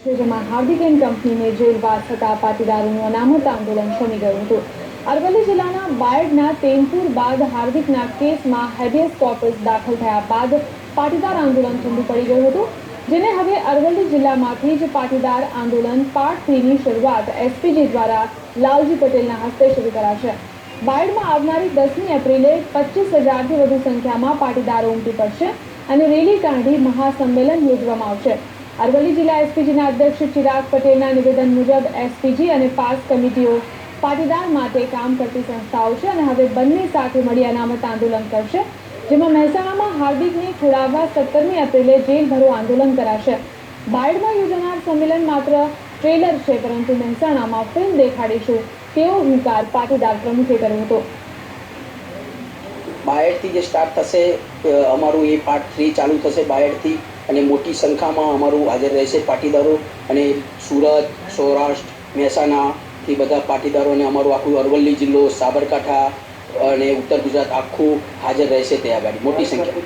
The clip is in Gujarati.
જેમાં હાર્દિક એન્ડ કંપનીને જેલવાસ થતા પાટીદારોનું અનામત આંદોલન શમી ગયું હતું। અરવલ્લી જિલ્લાના બાયડના તેનપુર બાદ હાર્દિકના કેસમાં હેબિયસ કોર્પસ દાખલ થયા બાદ પાટીદાર આંદોલન ઠંડુ પડી ગયું હતું, જેને હવે અરવલ્લી જિલ્લામાંથી જ પાટીદાર આંદોલન પાર્ટ 3ની શરૂઆત એસપીજી દ્વારા લાલજી પટેલના હસ્તે શરૂ કરાશે। બાયડમાં આવનારી 10મી એપ્રિલે 25,000થી વધુ સંખ્યામાં પાટીદારો ઉમટી પડશે અને રેલી કાઢી મહાસંમેલન યોજવામાં આવશે। અરવલ્લી જિલ્લા એસપીજીના અધ્યક્ષ ચિરાગ પટેલના નિવેદન મુજબ એસપીજી અને પાસ કમિટીઓ પાટીદાર માટે કામ કરતી સંસ્થાઓ છે અને હવે બંને સાથે મળી અનામત આંદોલન કરશે, જેમાં મહેસાણામાં હાર્દિકને છોડાવવા 17મી એપ્રિલે જેલ ભરો આંદોલન કરાશે। બાયડમાં યોજાનાર સંમેલન માત્ર ટ્રેલર છે, પરંતુ મહેસાણામાં ફિલ્મ દેખાડીશું તેવો હુંકાર પાટીદાર પ્રમુખે કર્યો હતો। બાયડથી જે સ્ટાર્ટ થશે અમારું એ પાર્ટ 3 ચાલુ થશે બાયડથી અને મોટી સંખ્યામાં અમારું હાજર રહેશે પાટીદારો અને સુરત, સૌરાષ્ટ્ર, મહેસાણાથી બધા પાટીદારોને અમારું આખું અરવલ્લી જિલ્લો, સાબરકાંઠા અને ઉત્તર ગુજરાત આખું હાજર રહેશે ત્યાં આગળ મોટી સંખ્યા।